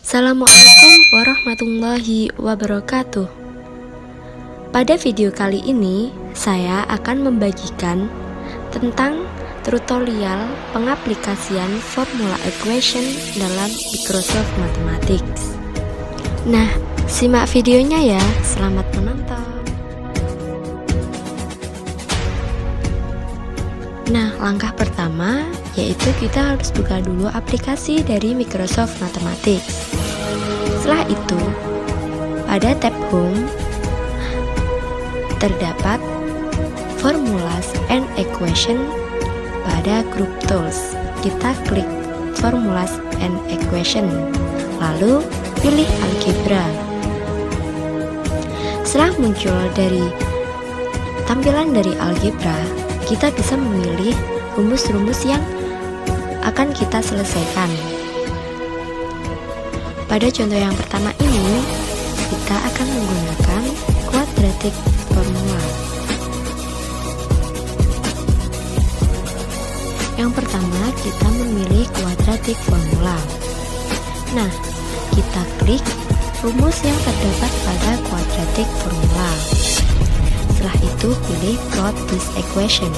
Assalamualaikum warahmatullahi wabarakatuh. Pada video kali ini, saya akan membagikan tentang tutorial pengaplikasian formula equation dalam Microsoft Mathematics. Nah, simak videonya ya. Selamat menonton. Nah, langkah pertama yaitu kita harus buka dulu aplikasi dari Microsoft Mathematics. Setelah itu, pada tab Home terdapat Formulas and Equation. Pada grup Tools, kita klik Formulas and Equation, lalu pilih Algebra. Setelah muncul dari tampilan dari Algebra, kita bisa memilih rumus-rumus yang akan kita selesaikan. Pada contoh yang pertama ini, kita akan menggunakan quadratic formula. Yang pertama, kita memilih quadratic formula. Nah, kita klik rumus yang terdapat pada quadratic formula. Setelah itu, pilih plot this equation.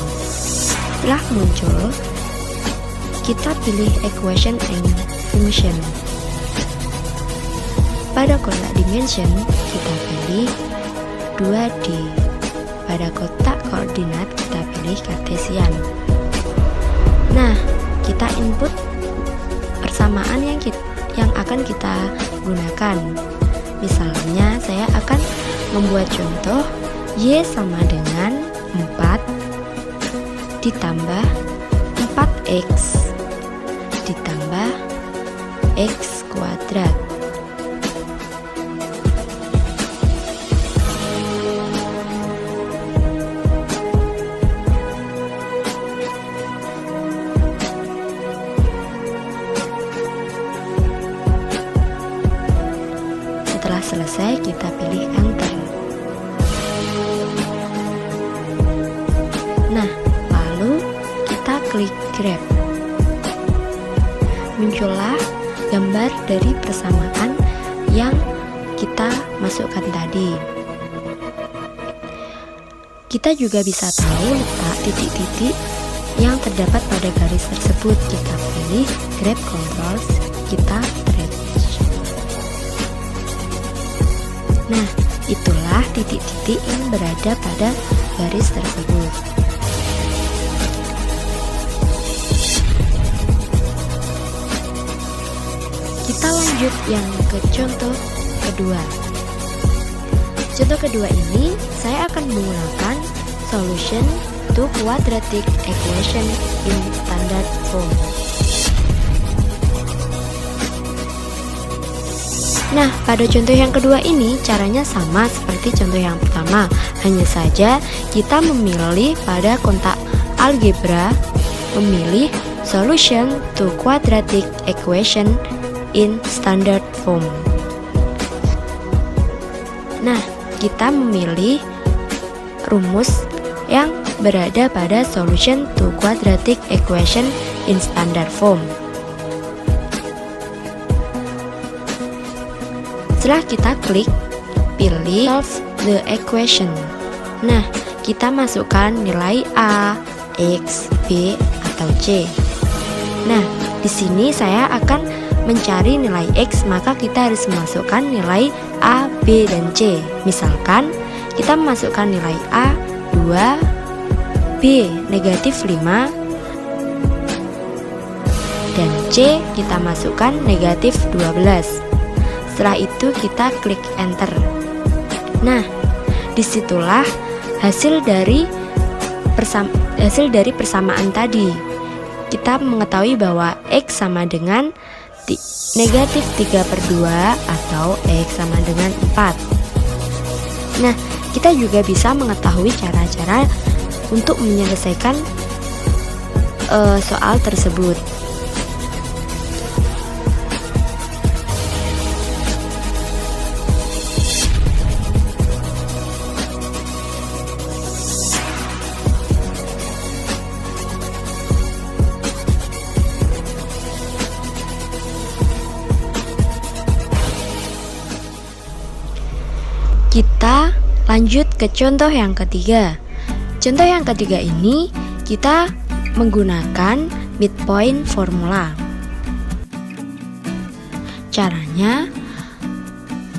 Setelah muncul, kita pilih equation and function. Pada kotak dimension, kita pilih 2D. Pada kotak koordinat, kita pilih Cartesian. Nah, kita input persamaan yang akan kita gunakan. Misalnya, saya akan membuat contoh Y sama dengan 4 ditambah 4X ditambah X kuadrat. Setelah selesai, kita pilih Enter. Nah, lalu kita klik Graph. Muncullah gambar dari persamaan yang kita masukkan tadi. Kita juga bisa tahu letak titik-titik yang terdapat pada garis tersebut. Kita pilih Graph Controls, kita drag. Nah, itulah titik-titik yang berada pada garis tersebut. Kita lanjut yang ke contoh kedua. Contoh kedua ini, saya akan menggunakan solution to quadratic equation in standard form. Nah, pada contoh yang kedua ini caranya sama seperti contoh yang pertama, hanya saja kita memilih pada kotak algebra, memilih solution to quadratic equation in standard form. Nah, kita memilih rumus yang berada pada solution to quadratic equation in standard form. Setelah kita klik, pilih solve the equation. Nah, kita masukkan nilai A, X, B, atau C. Nah, di sini saya akan mencari nilai X, maka kita harus memasukkan nilai A, B, dan C. Misalkan, kita memasukkan nilai A 2, B negatif 5, dan C kita masukkan negatif 12. Setelah itu kita klik Enter. Nah, disitulah hasil dari persamaan tadi. Kita mengetahui bahwa X sama dengan negatif 3/2 atau X sama dengan 4. Nah, kita juga bisa mengetahui cara-cara untuk menyelesaikan soal tersebut. Kita lanjut ke contoh yang ketiga. Contoh yang ketiga ini kita menggunakan midpoint formula. Caranya,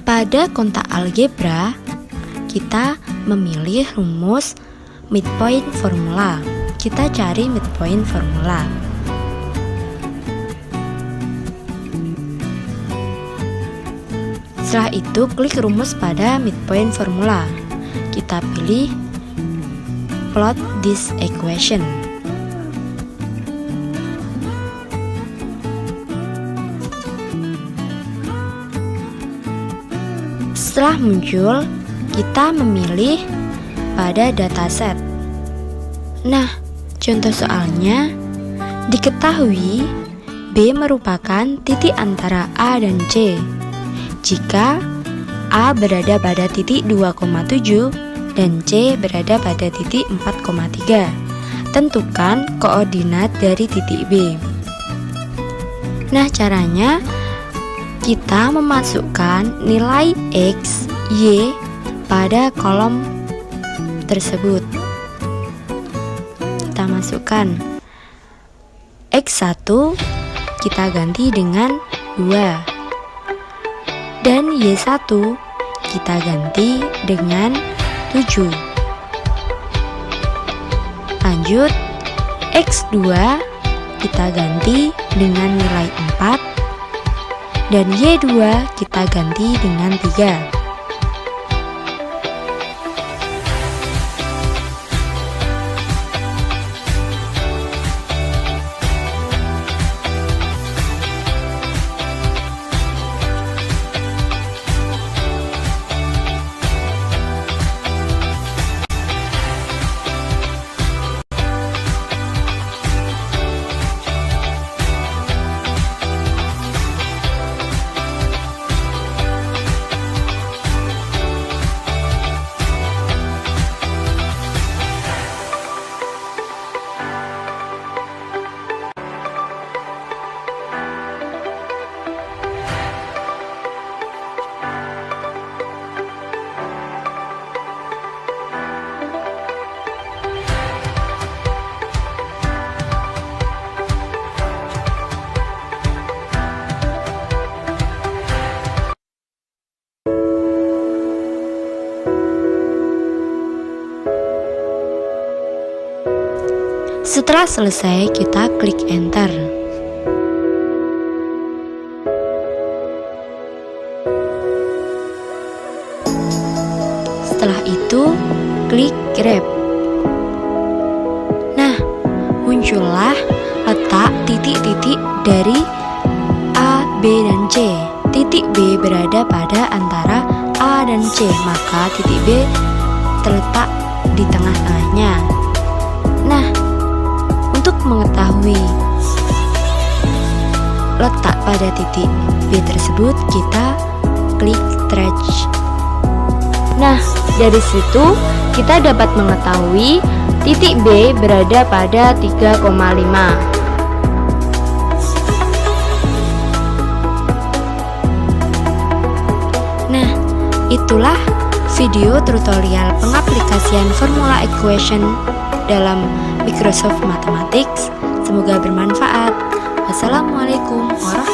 pada kontak algebra kita memilih rumus midpoint formula. Kita cari midpoint formula. Setelah itu klik rumus pada midpoint formula. Kita pilih plot this equation. Setelah muncul, kita memilih pada dataset. Nah, contoh soalnya, diketahui B merupakan titik antara A dan C. Jika A berada pada titik 2,7 dan C berada pada titik 4,3, tentukan koordinat dari titik B. Nah, caranya kita memasukkan nilai X, Y pada kolom tersebut. Kita masukkan X1 kita ganti dengan 2 dan Y1 kita ganti dengan 7. Lanjut, X2 kita ganti dengan nilai 4 dan Y2 kita ganti dengan 3. Setelah selesai, kita klik enter. Setelah itu, klik grab. Nah, muncullah letak titik-titik dari A, B, dan C. Titik B berada pada antara A dan C, maka titik B terletak di tengah-tengahnya. Nah, untuk mengetahui letak pada titik B tersebut, kita klik trace. Nah, dari situ kita dapat mengetahui titik B berada pada 3,5. Nah, itulah video tutorial pengaplikasian formula equation dalam Microsoft Mathematics. Semoga bermanfaat. Wassalamualaikum warahmatullahi wabarakatuh.